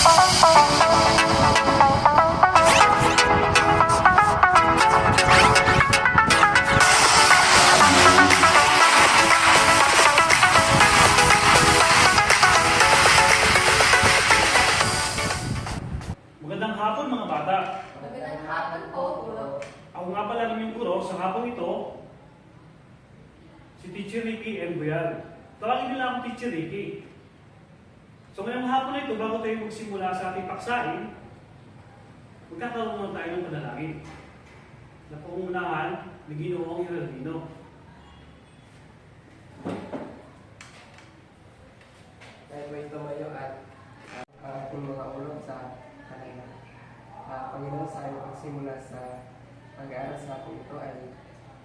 Magandang hapon mga bata. Magandang hapon po, Guro. Ako nga pala ng inyong guro sa hapong ito, si Teacher Ricky M. Boyal. Tawagin nila akong Teacher Ricky. So ngayong hapon na ito, bago tayo magsimula sa ating paksain, magkakaroon muna tayo ng panalangin. Na pangungunahan ni Ginoong Geraldino. Tayo may tumayo at ating mga ulo sa kanila. Panginoon, sa aming pagsimula sa pag-aaral sa hapon ito ay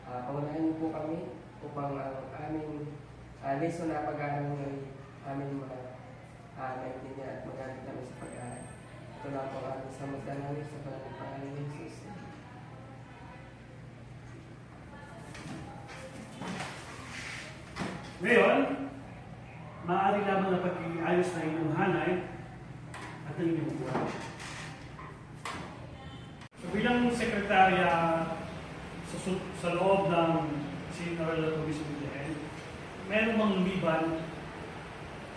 pangunahan niyo po kami upang aming lesson na pag-aaral ng aming mga naintindihan at magamit kami sa pag-aaral. Ito lang po ang aming samantalangin sa pangalan ni Jesus. Ngayon, maaari lamang na pag-iayos na inyong hanay at ang inyong buhay. So bilang sekretarya sa loob ng Sinarala Turismo Bulacan, meron bang lumiban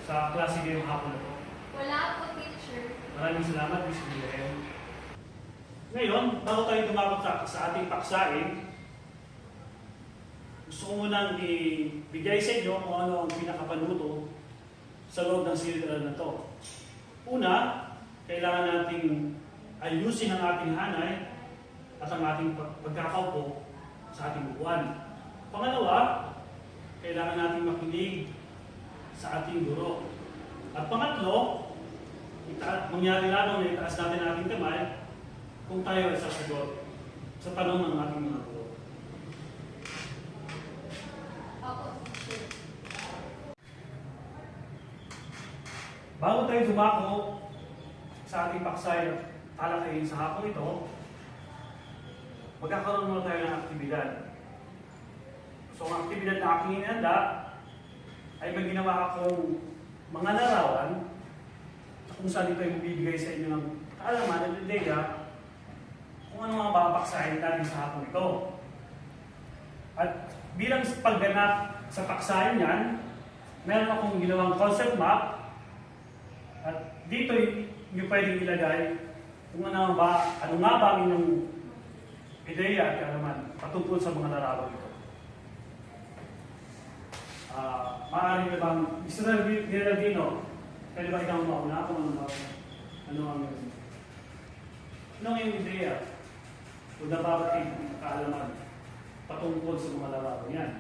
sa klase ngayong hapon na ito? Wala po, teacher. Maraming salamat, Miss Bulacan. Ngayon, bago tayo dumabot sa ating paksain, gusto ko munang ibigay sa inyo kung ano ang pinakapanuto sa loob ng silid-aral na ito. Una, kailangan nating ayusin ang ating hanay at ang ating pagkakaupo sa ating upuan. Pangalawa, kailangan nating makinig sa ating guro. At pangatlo, mangyari lamang na itaas natin ang ating kamay kung tayo ay sasagot sa tanong ng ating mga guro. Opo, teacher. Bago tayo dumako sa ating paksay at talakayin sa hapon ito, magkakaroon muna tayo ng aktibidad. So, ang aktibidad na aking inihanda ay may ginawa akong mga larawan kung saan ito ay bibigay sa inyo ng kaalaman at ideya kung ano mga papaksahin natin sa hapon ito. At bilang pagganap sa paksahin yan, meron akong ginawang concept map at dito nyo pwedeng ilagay kung ano nga ba ang inyong ideya at kaalaman patungkol sa mga larawan ito. Maaari na bang, Mr. Geraldino, pwede ba ikaw mauna kung ano ang iyong ideya o nababating kaalaman patungkol sa mga larawan yan?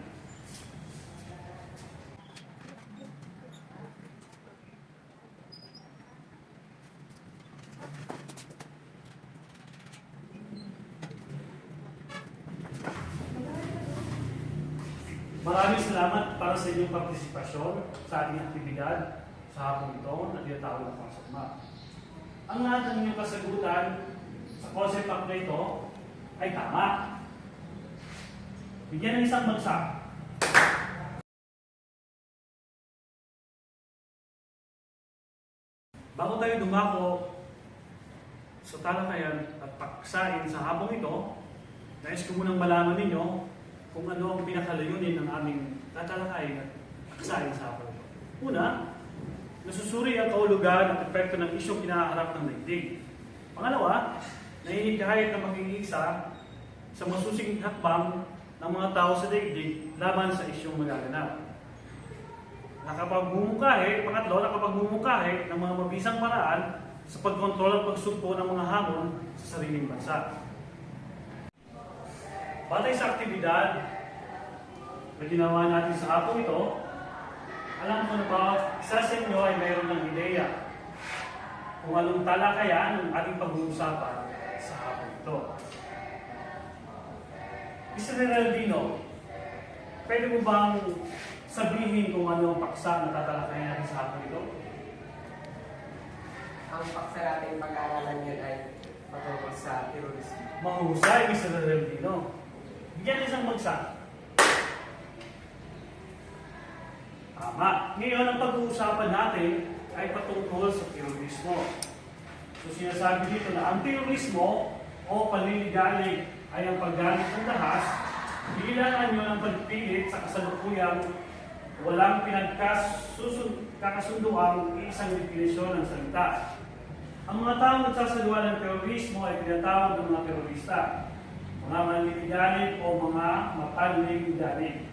Maraming salamat para sa inyong partisipasyon sa ating aktibidad sa hapon ito na tinatawag na concept map. Ang lahat ng inyong kasagutan sa concept map na ito ay tama. Bigyan ng isang bagsak. Bago tayo dumako sa talakayan at paksain sa hapon ito, nais ko munang malaman ninyo kung ano ang pinakalayunin ng aming tatalakayin at paksain sa hapon ito. Una, nasusuri ang kahulugan at epekto ng isyong kinaharap ng daigdig. Pangalawa, nahihikayat na maging isa sa masusing hakbang ng mga tao sa daigdig laban sa isyong magaganap. Pangatlo, nakapagmumukahe ng mga mabisang paraan sa pagkontrol at pagsugpo ng mga hamon sa sariling bansa. Batay sa aktibidad na ginawa natin sa hapon ito, alam ko na ba, isa sa inyo ay mayroon ng ideya kung anong talakayan ang ating pag-uusapan sa hapon ito. Mr. Geraldino, pwede mo bang sabihin kung ano ang paksa na tatalakayan natin sa hapon ito? Ang paksa natin pag-aaralan yun ay patungkol sa terrorism. Mahusay, Mr. Geraldino. Bigyan isang bagsak. Tama. Ngayon, ang pag-uusapan natin ay patungkol sa terorismo. So sinasabi dito na ang terorismo o panliligalig ay ang paggamit ng dahas bilang anyo ng pagpilit sa kasalukuyang walang pinagkakasunduang isang definisyon ng salita. Ang mga taong nagsasagawa ng terorismo ay tinatawag ng mga terorista, mga manliligalig o mga mapanliligalig.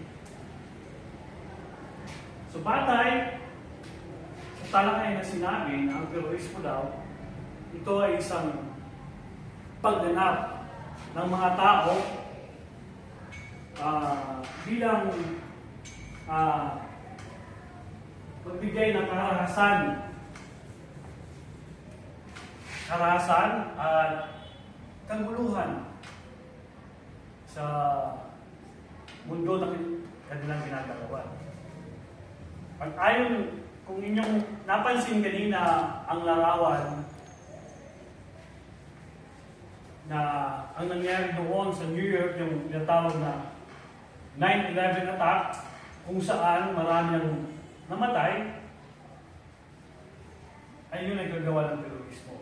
So batay sa talakay na sinabi na ang terorismo daw, ito ay isang pagganap ng mga tao bilang magbigay ng karahasan at kaguluhan sa mundo na kanilang ginagawa. At ayon, kung inyong napansin kanina ang larawan na ang nangyari doon sa New York, yung tinatawag na 9/11 attack, kung saan marami ang namatay, ay yun ay gagawa ng terorismo.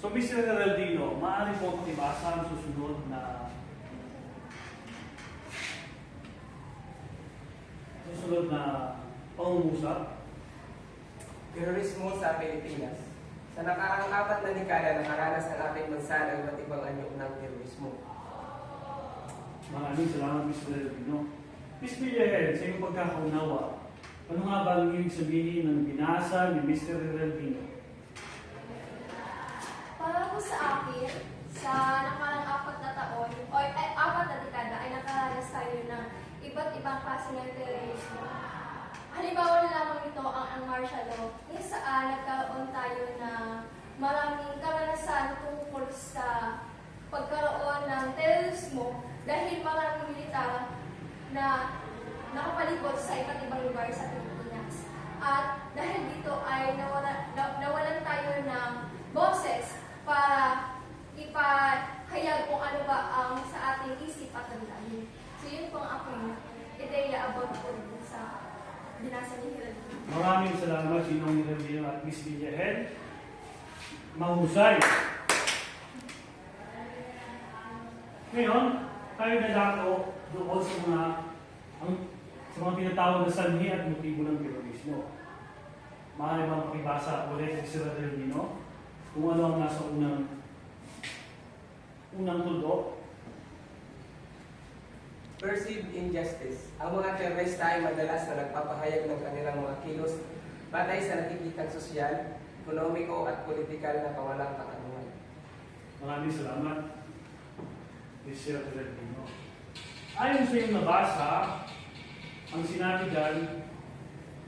So, Mr. Geraldino, maaari po pakibasa ang susunod na pangungusap. Terorismo sa Pilipinas. Sa nakaraang 4 na dekada, nakaranas ang ating bansa ng iba't ibang anyo ng terorismo. Maraming salamat, Mr. Geraldino. Ms. Villahen, sa iyong pagkakaunawa, ano nga ba ang ibig sabihin ng binasa ni Mr. Geraldino? Para po sa akin, sa nakarang 4 na taon, o 4 na dekada, ay nakaranas tayo ng iba't ibang klase ng terorismo. Halimbawa na lamang ito ang martial law, kung saan nagkaroon tayo na maraming karanasan tungkol sa pagkaroon ng terorismo dahil maraming militar na nakapalikot sa iba't ibang lugar sa Pilipinas. At dahil dito ay nawalan tayo ng boses para ipahayag kung ano ba ang sa ating isip at damdamin. So yun po ang aking ideya about po sa binasa ni Geraldino. Maraming salamat, Sinong Geraldino at Ms. Villahen. Mahusay. Ngayon, tayo nadako doon sa mga tinatawag na sanhi at motibo ng terorismo. Maaari bang pakibasa ulit si Sir Geraldino kung ano ang nasa unang tuldok? Perceived injustice. Ang mga terorista ay madalas na nagpapahayag ng kanilang mga kilos batay sa nakikitang sosyal, ekonomiko at politikal na kawalang katanungan. Maraming salamat, Mr. Geraldino. Ayon sa iyong nabasa, ang sinabi dyan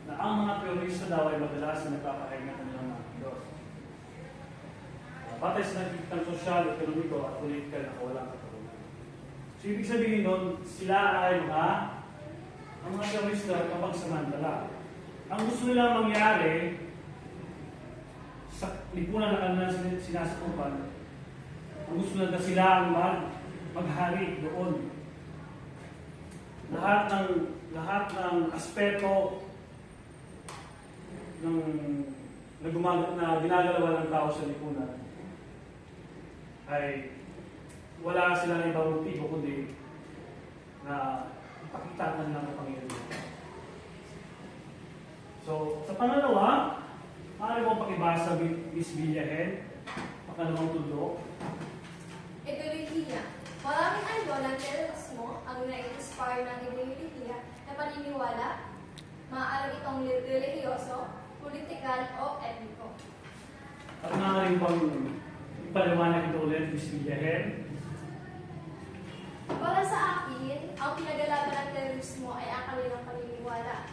na ang mga terorista daw ay madalas na nagpapahayag ng kanilang mga kilos. Batay sa nakikitang sosyal, ekonomiko at politikal na kawalang katanungan. So, ibig sabihin nun, sila ay ang mga terorista ay kapagsamantala. Ang gusto nila mangyari sa lipunan na kanilang sinasakupan, ang gusto nila sila ang maghari doon. Lahat ng aspeto na ginagalawa ng tao sa lipunan ay wala silang ibang motibo kundi na ipakita na lang ang Panginoon. So, sa pangalawa, maaari mo pakibasa Ms. Villahen, pangalawang tuldok. Ideolohiya. Maraming anyo ng terorismo ang na-inspire ng ideolohiya na paniniwala, maaari itong relihiyoso, politikal o etniko. At maaari pang ipaliwanag ito ulit, Ms. Villahen. Para sa akin, ang pinagalaban ng terorismo ay ang kanilang paniniwala.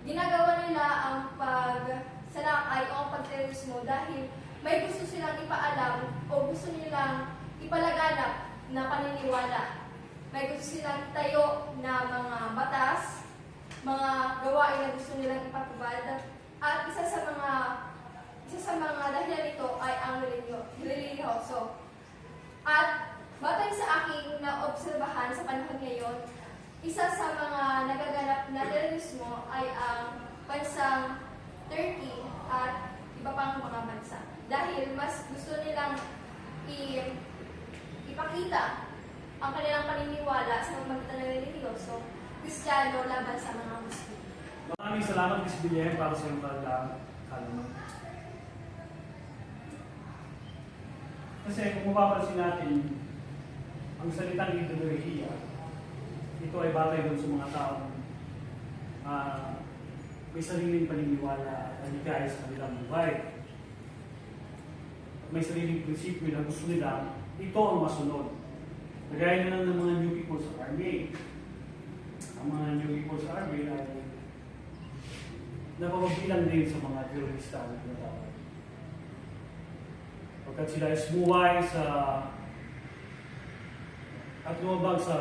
Ginagawa nila ang pagsalakay o ang pagterorismo dahil may gusto silang ipaalam o gusto nilang ipalaganap na paniniwala. May gusto silang tayo na mga batas, mga gawain na gusto nilang ipatubad, at isa sa mga dahilan nito ay ang relihiyoso. At batay sa aking naobserbahan sa panahon ngayon, isa sa mga nagaganap na terorismo ay ang bansang Turkey at iba pang mga bansa. Dahil mas gusto nilang ipakita ang kanilang paniniwala sa pamamagitan ng relihiyoso, Kristiyano laban sa mga Muslim. Maraming salamat, Ms. Villen, para sa iyong kaalaman. Kasi kung mapapansin natin, ang salitang ideolohiya, ito ay batay doon sa mga taong may sariling paniniwala at naligaya sa kanilang buhay. May sariling prinsipyo na gusto nila, ito ang masunod. Nagaya na lang ng mga New People's Army. Ang mga New People's Army ay napapabilang din sa mga terorista na tinatawag. Pagkat sila ay sumuway sa at lumabag sa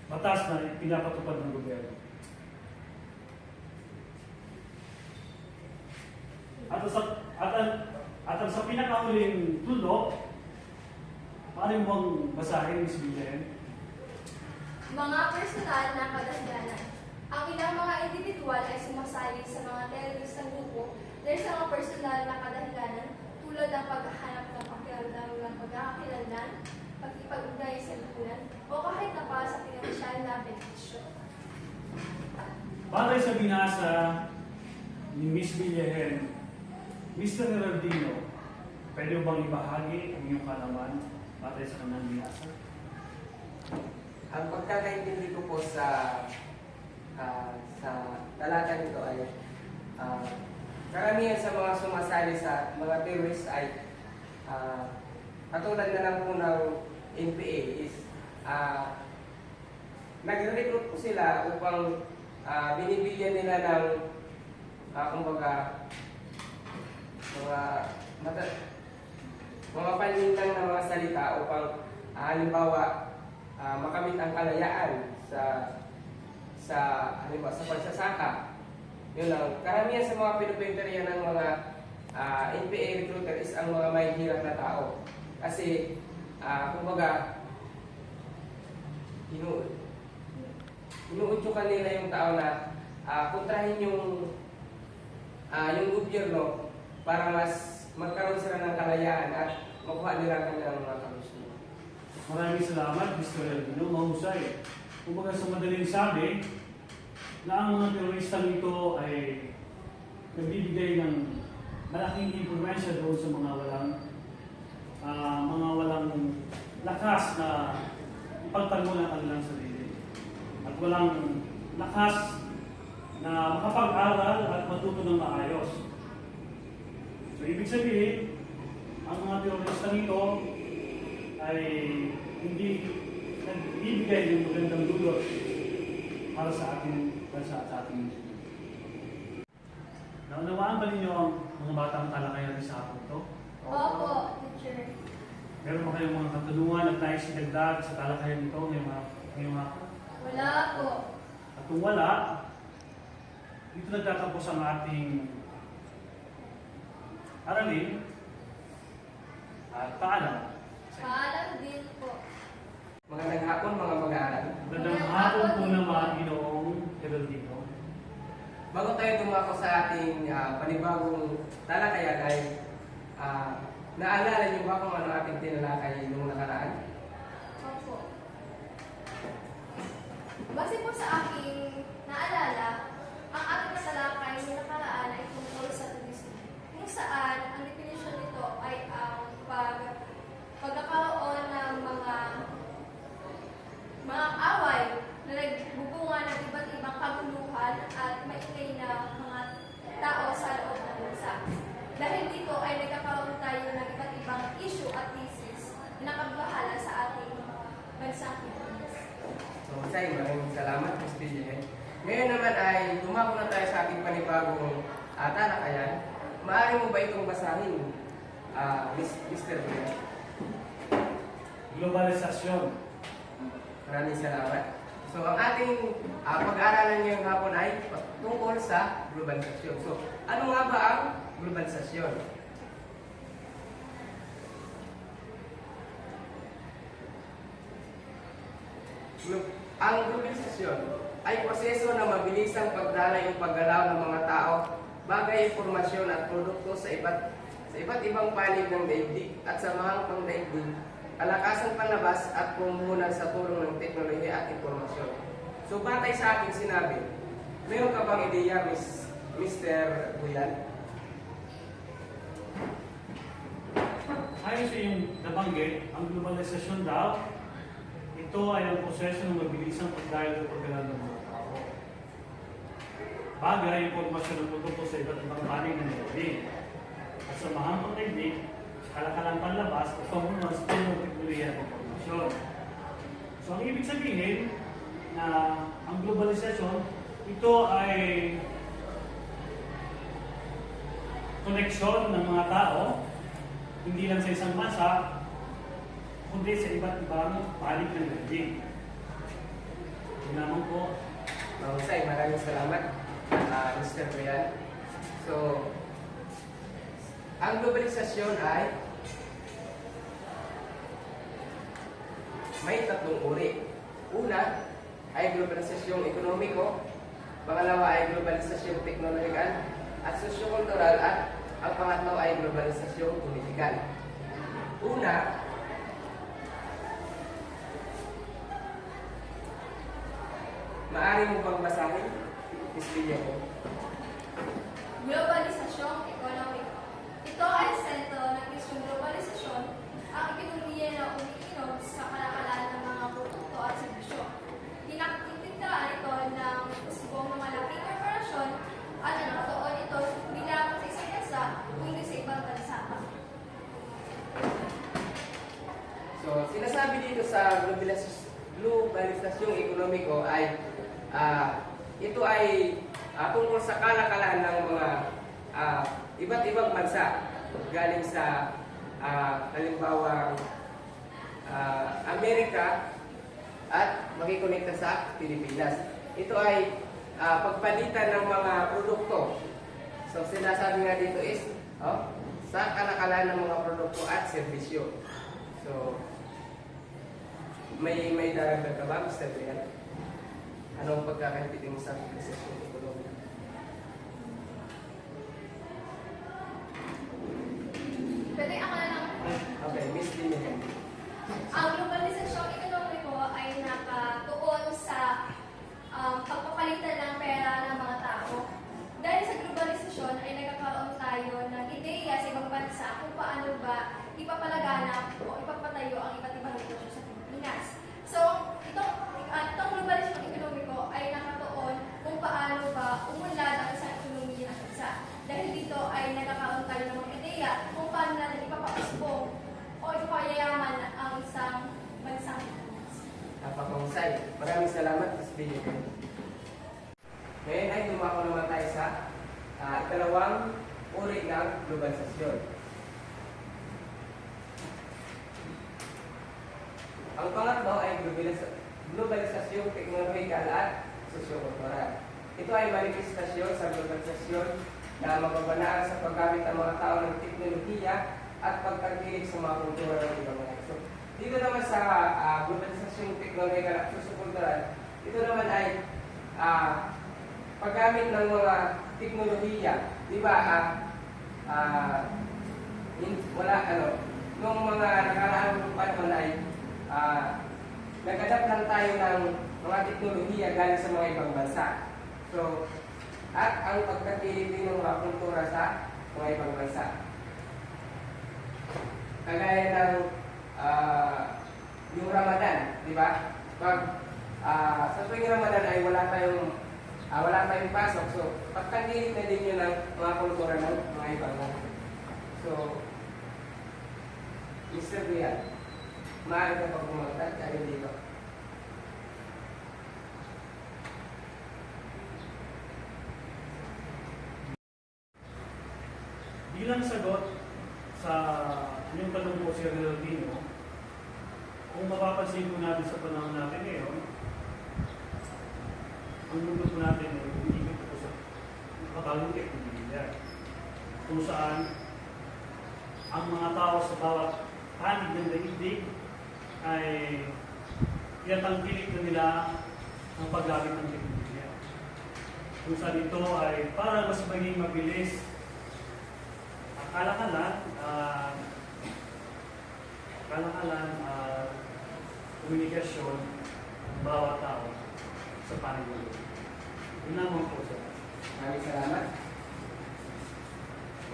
batas na pinapatupad ng gobyerno. At sa pinakahuling tulo, paano mo bang basahin, Ms. Villen? Mga personal na kadahilanan. Ang ilang mga individual ay sumasali sa mga teroristang grupo dahil sa mga personal na kadahilanan tulad ng paghahanap ng pagkakakilanlan, pagkipag-ugnayan sa lipunan, o kahit na para sa pinansyal na benepisyo. Batay sa binasa ni Ms. Villen, Mr. Geraldino, pwede mo bang ibahagi ang iyong kalaman batay sa kanyang binasa? Ang pagkakaintindi ko po sa talata nito ay karamihan sa mga sumasali sa mga terrorist ay katulad na lang po ng NPA is nagre-recruit po sila upang binibigyan nila ng kumbaga mga panlintang na mga salita upang halimbawa makamit ang kalayaan sa pagsasaka. Yun lang. Karamihan sa mga pinupinteriya ng mga NPA recruiter is ang mga may hirap na tao. Kasi, kumbaga, inuudyukan nila yung tao na kontrahin yung gobyerno para mas magkaroon sila ng kalayaan at makuha nila ang kanilang mga kalusugan. Maraming salamat, Mr. Geraldino. Mahusay. Kumbaga sa madaling sabi, na ang mga teroristang ito ay nagbibigay ng malaking impluwensya doon sa mga walang lakas na ipagtanggol ang kanilang sarili. At walang lakas na makapag-aral at matuto ng maayos. So, ibig sabihin, ang mga teroristang ito ay hindi nagbibigay ng magandang dulot para sa ating bansa at sa ating mundo. Naunawaan ba ninyo ang mga batang talakayan sa hapon ito? Opo, teacher. Meron ba kayong mga katanungan at nais idagdag sa talakayan ito ngayong hapon? Wala po. At kung wala, dito nagtatapos ang ating aralin at paalam. Paalam din po. Magandang hapon mga mag-aaral. Magandang hapon po naman, Ginoong Geraldino. Bago tayo dumako sa ating panibagong talakayan ay naalala niyo ba kung ano ating tinalakay noong nakaraan? Opo. Base po sa aking naalala, ang ating natalakay ni nakaraan ay tungkol sa turismo. Kung saan, ang definition nito ay ang pagkakaroon ng mga away na nagbubunga ng iba't ibang kaguluhan at maingay na mga tao sa loob ng bansa. Dahil dito ay nagkakaroon tayo ng iba't ibang issue at thesis na nakabahala sa ating bansang Pilipinas. So, maraming salamat, Ms. Villen. Ngayon naman ay dumako na tayo sa ating panibagong talakayan. Maaari mo ba itong basahin, Mr. Villen? Globalisasyon. Maraming salamat. So, ang ating pag-aaralan ngayong hapon ay tungkol sa globalisasyon. So, ano nga ba ang globalisasyon? Ang globalisasyon ay proseso ng mabilisang ang pagdaloy o paggalaw ng mga tao, bagay, impormasyon at produkto sa iba't ibang panig ng daigdig at samahang pangdaigdig, kalakasang panlabas at pumuhunan sa tulong ng teknolohiya at impormasyon. So batay sa aking sinabi, meron ka bang ideya, Mr. Buyan? Ayon sa iyong nabanggit, ang globalisasyon daw, ito ay ang proseso ng mabilisang pagdahil o paggalaw ng mga tao. Bagay, impormasyon ng produkto sa iba't ibang panig ng daigdig. At sa mahang pagdaigdig, kalakalang panlabas o pamunuan sa tulong ng teknolohiya at impormasyon. So ang ibig sabihin na ang globalisasyon, ito ay koneksyon ng mga tao, hindi lang sa isang bansa, kundi sa iba't ibang panig ng daigdig. Yun naman po. Mahusay, maraming salamat, Mr. Buyan. So, ang globalisasyon ay may tatlong uri. Una ay globalisasyong ekonomiko, pangalawa ay globalisasyong teknolohikal at sosyo-kultural, at ang pangatlo ay globalisasyong politikal. Una, maaari mo bang basahin? Miss Lilia ko. Globalisasyong ekonomiko. Ito ay sentro ng isyong globalisasyon, ang ekonomiya na umiinom sa kalakalan ng mga produkto at serbisyo. Tinaktikitaan ito ng usbong ng malaking korporasyon at nakatuon ito bilang sa isang bansa kundi sa ibang bansa. So, sinasabi dito sa globalisasyong ekonomiko ay ito ay tungkol sa kalakalan ng mga iba't ibang bansa galing sa halimbawa Amerika at makikonekta sa Pilipinas. Ito ay pagpalitan ng mga produkto. So, sinasabi nga dito is sa kalakalan ng mga produkto at serbisyo. So, may daragdag ka ba, Mr. Brian? Anong pagkakaintindi mo sa globalisasyon ekonomiko? Pwede ako na lang. Okay, Miss Lilia. Ang globalisasyong ekonomiko ay nakatuon sa pagpapalitan ng pera ng mga tao. Dahil sa globalisasyon ay nagkakaroon tayo ng ideya sa ibang bansa kung paano ba ipapalaganap o ipapatayo ang iba't ibang negosyo sa Pilipinas. So, itong globalisasyong ekonomiko ay nakatuon kung paano ba umunlad ang isang ekonomiya ng bansa. Dahil dito ay nagkakaroon tayo ng mga ideya kung paano natin ipapapasbong o ipapayayaman ang isang bansang Pilipinas. Napakahusay. Maraming salamat, Miss Lilia. Ngayon ay dumako naman tayo sa ikalawang uri ng globalisasyon. Ang pangatlo ay globalisasyong teknolohikal at sosyo-kultural. Ito ay manifestasyon sa globalisasyon na magbabanaan sa paggamit ng mga tao ng teknolohiya at pagtangkilik sa mga kultura ng ibang bansa. So, dito naman sa globalisasyong teknolohikal at sosyo-kultural, ito naman ay paggamit ng mga teknolohiya. Di ba, nung mga nakaraang panahon ay nag-adapt lang tayo ng mga teknolohiya galing sa mga ibang bansa. So, at ang pagkatilig din ng mga kultura sa mga ibang bansa. Kagaya ng yung Ramadan, di ba? Pag sa tuwing Ramadan ay wala tayong pasok. So, pagkatilig na din yun ng mga kultura ng mga ibang bansa. So, Mr. Brian, maaari ka pag bumagtag tayo dito. Bilang sagot sa inyong tanong po, Sir Leonardino, kung mapapansin po natin sa panahon natin ngayon, ang mundo po natin ay umiikot po sa makabagong teknolohiya, kung saan ang mga tao sa bawat panig ng daigdig ay tinatangkilik na nila ang paggamit ng teknolohiya. kung saan ito ay para mas maging mabilis. Kalakalan, komunikasyon ng bawat tao sa panigulo. Yun naman po sir. Maraming salamat.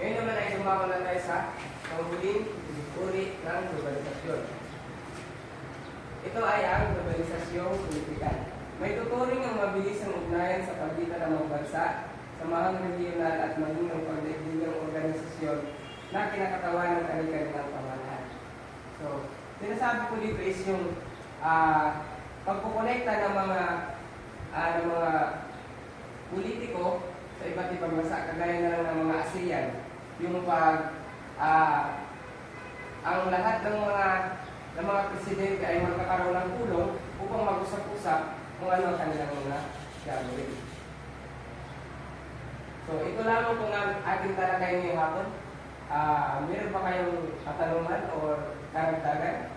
Ngayon naman ay dumako na tayo sa panghuling uri ng globalisasyon. Ito ay ang globalisasyong politikal. May tuturing ang mabilis ang ugnayan sa pagitan ng mga bansa, samahang regional at maging ng pagdaigdigang organisasyon na kinakatawan ng kanilang pamahalaan. So, sinasabi ko dito is yung pagkukonekta ng mga politiko sa iba't ibang bansa, kagaya na lang ng mga ASEAN, yung ang lahat ng mga presidente ay magkakaroon ng tulong upang mag-usap-usap kung ano ang kanilang mga gagawin. So, ito lamang kung ang ating talakay ngayong hapon. Meron ba kayong katanungan o karagdagan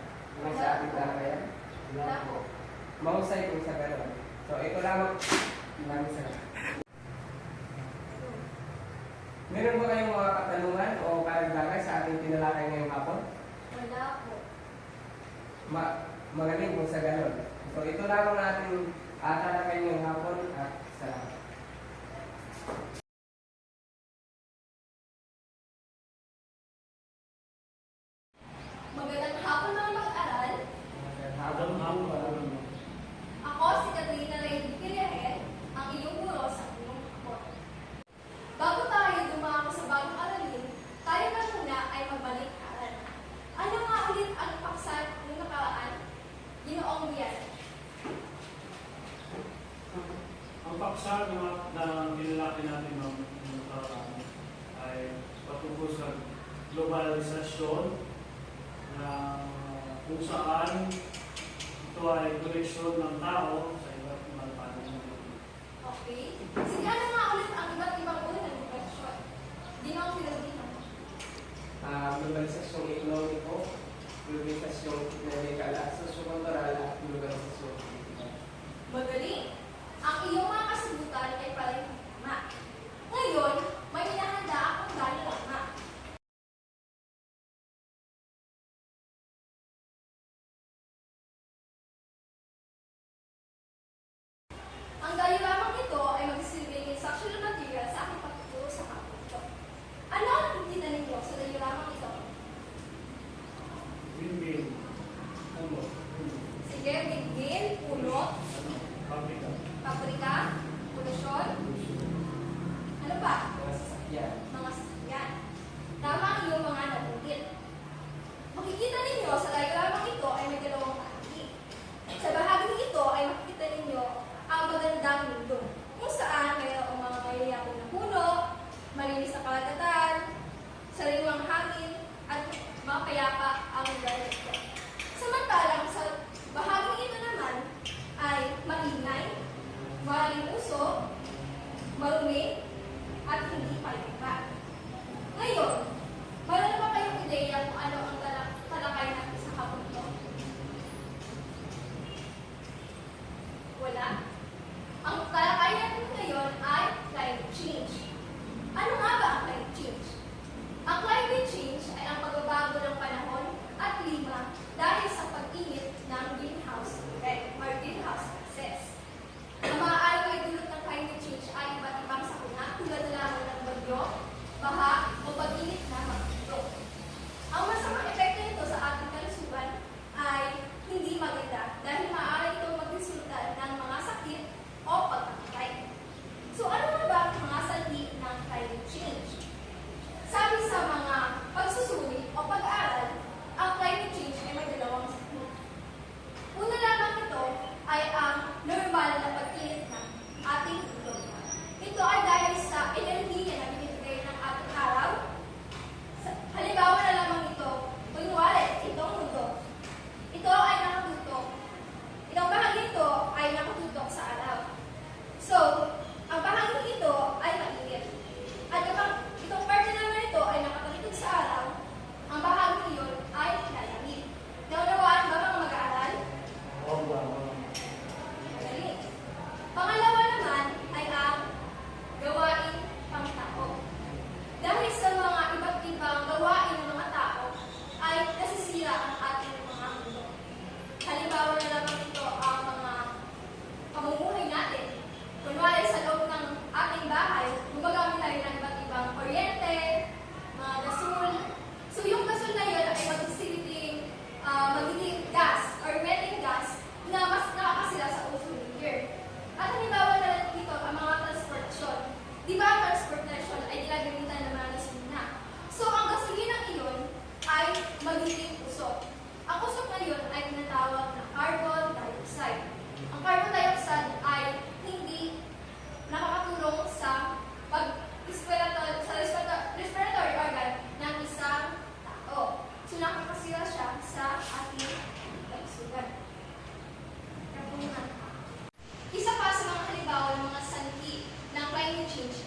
sa ating talakayan? Wala po. Mahusay kung sa gano'n. So, ito lamang. Maraming salamat. Meron ba kayong mga katanungan o karagdagan sa ating tinalakay ngayong hapon? Wala po. Magaling kung sa gano'n. So, ito lamang natin talakay ngayong hapon at salamat. Magandang hapon mga mag-aral. Habang hapon, Ako si Katrina Lady Piriahen, ang iyong guro sa inyong hapon. Bago tayo dumako sa bagong aralin, tayo na muna ay magbalik-aral. Ano nga ulit ang paksa ng nakaraan? Ginoong Biyan. ang paksa na nilalaki natin ng nakaraan ay patungkol sa globalisasyon na kung saan ito ay koneksyon ng tao sa iba't ibang panahon. Okay? Sige, ano nga ulit ang iba't ibang uri ng globalisasyon? Ginoong Filipino. Globalisasyong ekonomiko, globalisasyong teknologikal at sosyo-kultural at globalisasyong politikal. Magaling! Ang iyong mga kasagutan ay pareho tama. Ngayon, may hinahanda akong gano'n lama. Ang gayo lamang ito ay magsisilbing instructional material sa aking pagtuturo sa hapon ito. Ano ang nakikita ninyo sa gayo lamang ito? Win-win. Ano? Sige, bigin, punot, Pabrika. pabrika, polusyon, ano pa? Mga sasakyan. Mga sasakyan. Tama ang iyong mga nabutit. Makikita ninyo sa diagramang ito ay may dalawang bahagi. Sa bahaging ito ay makikita ninyo ang magandang mundo, kung saan mayroong mga mayayapong na puno, malinis na kalagatan, sariwang hangin, at mapayapa ang lugar nito. Samantalang sa bahaging ito naman ay maingay, maraming uso, marumi, at hindi payapa.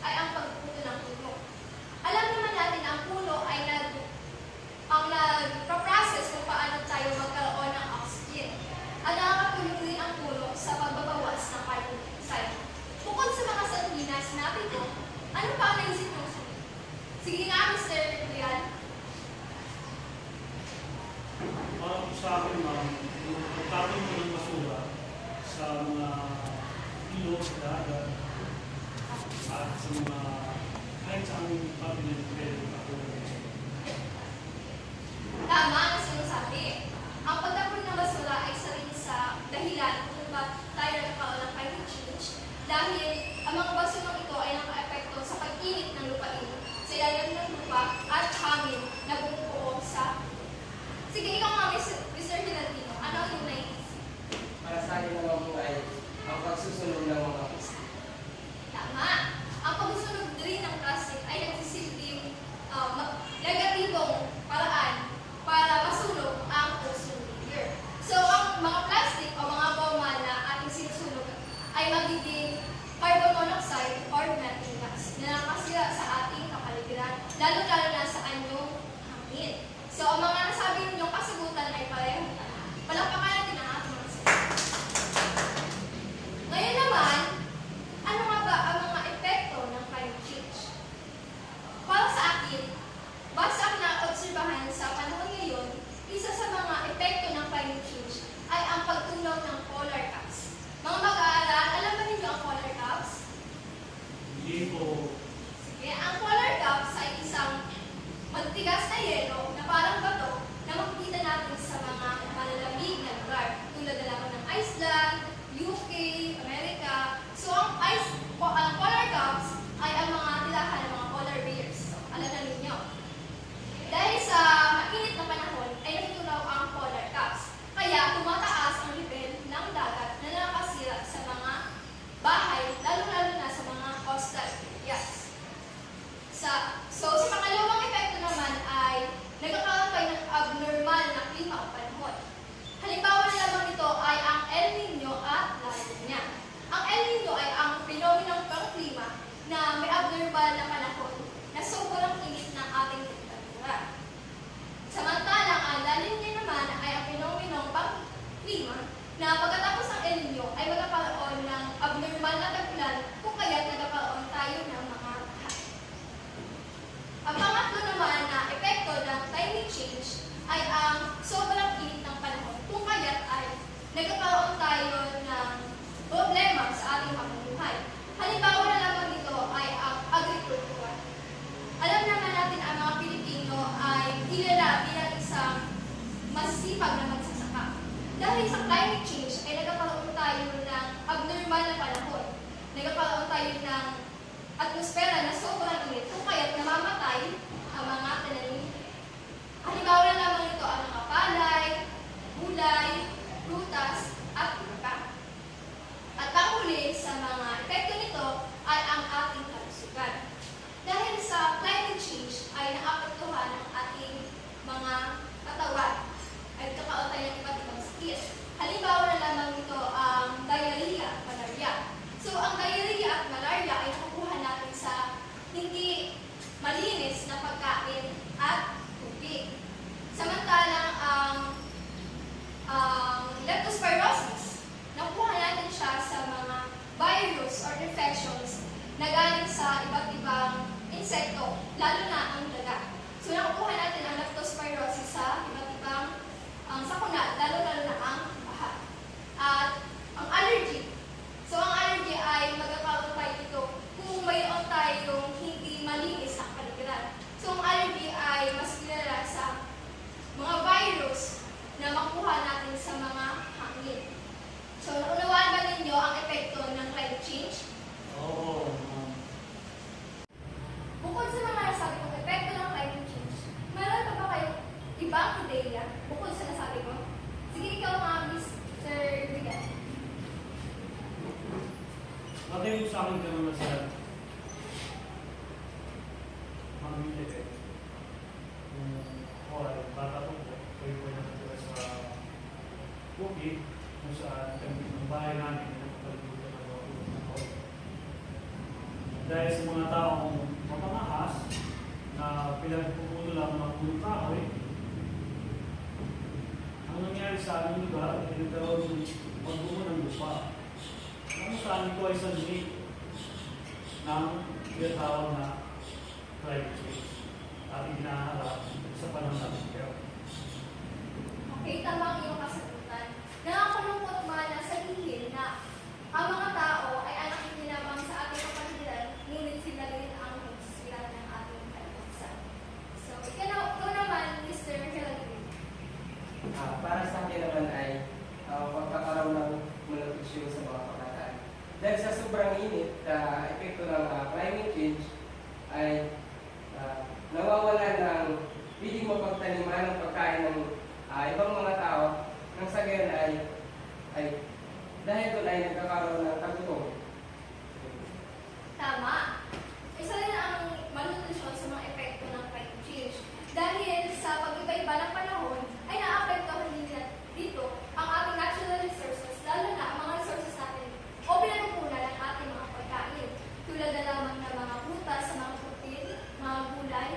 ay ang pagputo ng puno. Alam naman natin na ang puno ay nag-process kung paano tayo magkaroon ng oxygen. At nakakatulong din ang puno sa pagbabawas ng carbon dioxide. Bukod sa mga sanggina natin ito, ano pa ang naisip nyo? Sige nga, Mr. Rian. Para po sa akin, ma'am, yung pagkatong ko ng basura sa mga ilog, dagat, at sa mga kahit sa aming cabinet pwede ako. Tama ang sinasabi. Ang pagtapon ng basura ay isa rin sa dahilan kung ba't tayo nagkakaroon ng climate change dahil ang mga basurang ito ay naka-epekto sa pag-init ng lupain, sa ilalim ng lupa at hangin na bumubuo sa... Sige, ikaw nga, Mr. Hinatino, ano ang yung naiisip? Para sa akin naman po ay ang pagsusunog ng mga plastic. Tama. Ang pagsusunog din ng plastic ay nagsisilbing negatibong paraan para masunog ang ozone layer. So, ang mga plastic o mga goma na ating sinusunog ay magiging carbon monoxide or methane gas na nakasira sa ating kapaligiran, lalo-lalo na sa anyong hangin. So, ang mga nasabi ninyong kasagutan ay pareho. Palakpakan natin ang ating mga sagot. Ngayon naman, ano nga ba ang mga epekto ng climate change? Para sa akin, base ang naobserbahan sa panahon ngayon, isa sa mga epekto ng climate change ay ang pagtunaw ng polar caps. Mga mag-aaral, alam ba ninyo ang polar caps? Hindi po. Sige, ang polar caps ay isang matigas na yelo na parang bato na makikita natin sa mga malalamig na lugar tulad na lamang ng Iceland, UK, Amerika. So, ang polar caps ay ang mga tilahan ng mga polar bears. So, alam na ninyo. Dahil sa mainit na panahon ay natutunaw ang polar caps. Kaya tumataas ang level ng dagat na nakakasira sa mga bahay, lalo-lalo na sa mga coastal areas. So, sa pangalawang epekto naman ay nagkakaroon tayo ng abnormal na klima o panahon. Halimbawa na lamang ito ay ang El Nino at La Nina. Ang El Nino ay ang phenomenon ng klima na may abnormal na panahon na sobrang init ng ating temperatura. Samantalang ang La Nina naman ay ang phenomenon ng klima na pagkatapos ng El Nino ay magkakaroon ng abnormal na tag-ulan kung kaya't nagkakaroon tayo ng mga baha. Ang pangatlo naman na epekto ng climate change ay ang sobrang init ng panahon kung kaya't ay nagkakaroon tayo ng problema sa ating pamumuhay. Halimbawa na lamang nito ay ang agrikultura. Alam naman natin ang mga Pilipino ay kilala bilang isang masipag na magsasaka. Dahil sa climate change ay nagkakaroon tayo ng abnormal na panahon. Nagkakaroon tayo ng atmosfera na sobrang init kung kaya't namamatay ang mga tananim. Halimbawa na lamang ito ang mga palay, gulay, prutas, at iba. At panghuli sa mga epekto nito ay ang ating kalusugan. Dahil sa climate change ay naapektuhan ang ating mga katawan. Ay nagkakaroon tayo ng iba't ibang sakit. Halimbawa na lamang ito ang diarrhea at malaria. So, ang diarrhea at malaria ay nakukuha natin sa hindi malinis na pagkain at tubig. Samantalang ang leptospirosis, nakukuha natin siya sa mga virus or infections na galing sa iba't ibang insekto, lalo na ang daga. So, nakukuha natin ang leptospirosis sa iba't ibang sakuna, lalo na ang baha. At ang allergy. So, ang allergy ay magkakaroon tayo dito kung mayroon tayong hindi malinis na kapaligiran. So, ang allergy ay mas kilala sa mga virus na makuha natin sa mga hangin. So, naunawaan ba ninyo ang epekto ng climate change? Oo. Bukod sa mga dahil sa mga taong mamangahas na pinagpupuno lang ng punong kahoy, ang nangyari sa aming lugar ay nagkaroon ng pagbuo ng lupa. Ang sa amin ko ay sanhi ng tinatawag na climate change at hinaharap sa panahon natin ngayon. Okay, tama ang iyong kasagutan. Nakakalungkot man na sabihin na ang mga tao ay anak itinabang sa ating kapaligiran, ngunit sila rin ang nagsisirat ng ating kalibuksan. So, ikaw naman, Mr. Hilary. Para sa akin naman ay pagkakaroon ng malnutrition sa mga kabataan. Dahil sa sobrang init, epekto ng climate change ay nawawala ng pwedeng mapagtaniman ng pagkain ng ibang mga tao nang sa gayon ay dahil doon ay nagkakaroon ng tagutom. Tama. Isa rin ang malnutrisyon sa mga epekto ng climate change. Dahil sa pag-iba-iba ng panahon, ay naapektuhan din dito ang ating natural resources, lalo na ang mga resources natin o pinagkukunan ng ating mga pagkain. Tulad na lamang ng mga prutas, mga putin, mga gulay,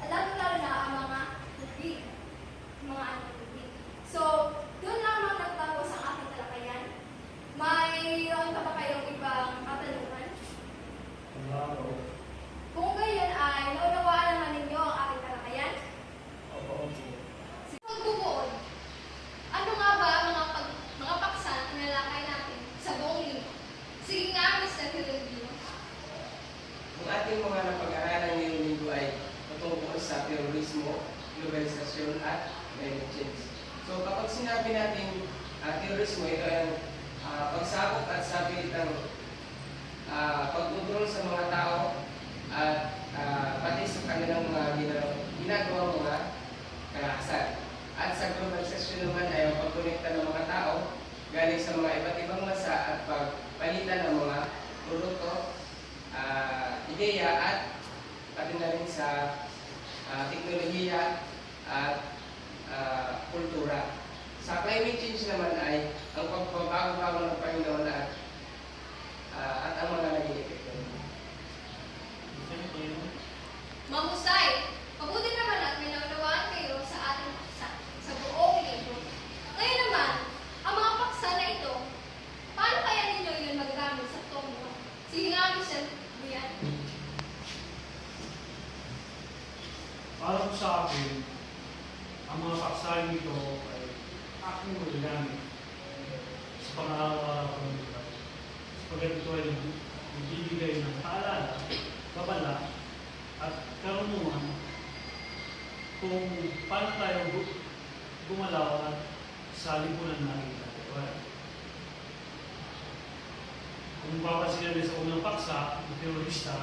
at lalo-lalo na ang mga tubig, mga tubig. So, doon lamang nagtapos ang ating talakayan. Mayroon pa ba kayong ibang katanungan? Kung gayon ay naunawaan naman ninyo ang ating talakayan. Pagbubuod, ano nga ba ang mga paksa na tinalakay natin sa buong linggo? Sige nga, Mr. Hilary. Ang ating mga napag-aaralan ngayong linggo ay patungkol sa terorismo, globalisasyon at climate change. So kapag sinabi natin terorismo, ito ay pagsabot at sabitang pagkontrol sa mga tao at pati sa kanilang mga ginagawang mga karahasan. At sa globalisasyon naman ay pagkonekta ng mga tao galing sa mga iba't ibang bansa at pagpalitan ng mga produkto, ideya at pati na rin sa teknolohiya at kultura. Sa climate change naman ay ang pagbabago-bago ng Panginoon at ang mga naging epekto. Mahusay! Mabuti naman at may naunawaan kayo sa ating paksa sa buong linggo. Ngayon naman, ang mga paksa na ito, paano kaya ninyo yun magagamit sa tono? Sige nga, Mr. Buyan. Para po sa akin, ang mga paksahan nito ay aking magagamit sa pang-araw-araw ko ng buhay. Sapagat ito ay nagbibigay ng paalala, babala, at karunungan kung paano tayo gumalaw at sa lipunan natin sa buhay. Kung papansin natin sa unang paksa, ang terorista,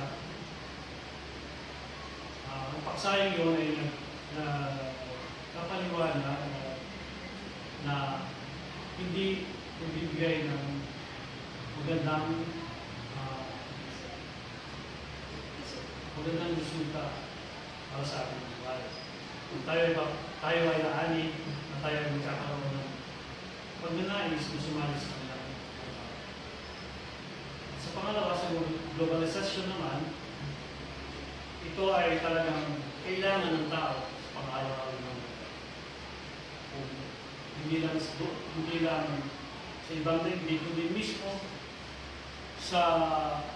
ang paksahan yun ay kapaliwanag na hindi nagbibigay ng magandang resulta para sa ating buhay. Kung tayo ay naani na tayo ay magkakaroon ng pagnanais na sumali sa kanilang buhay. Sa pangalawa, sa globalisasyon naman, ito ay talagang kailangan ng tao sa pang-araw-araw ng hindi lang sa ibang daigdig, kundi mismo sa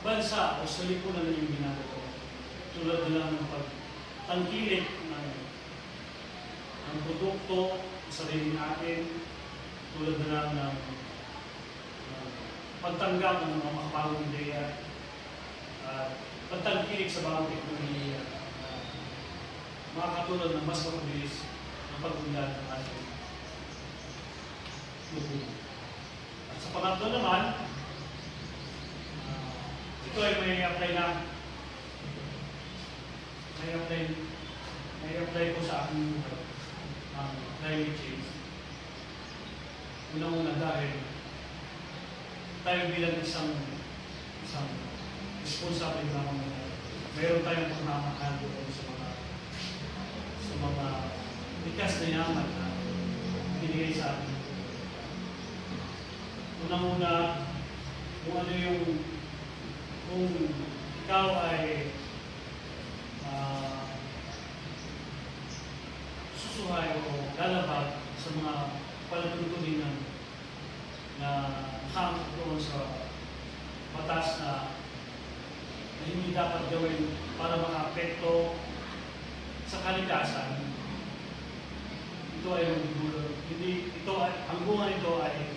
bansa o sa lipunan na yung ginagawa. Tulad na lang ng pagtangkilik ng produkto sa sarili natin, tulad na lang ng pagtanggap ng mga makabagong ideya, pagtangkilik sa bagong teknolohiya, mga katulad ng mas mabilis ng pag-unlad ng ating lubugan. At sa pangatlo naman, ito ay may apply ko sa aking buhay ang climate change. Unang-una dahil tayo bilang isang responsible na mayroon tayong pagmamahal doon sa mga likas na yaman na binigay sa atin. Unang-una, kung ikaw ay susuhay o lalabag sa mga palatuntunin na hanggang doon sa batas na hindi dapat gawin para makaapekto sa kalikasan. Ito ay magdulot. Hindi, ito ay, ang bunga nito ay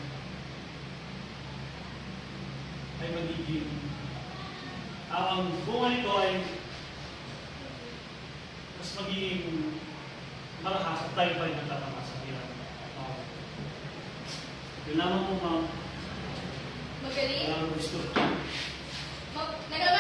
magiging, ang bunga nito ay mas magiging malakas at tayo pa rin nagtatama sa hirap. Yun lamang po, ma'am. Magaling. Gusto. Nagagawa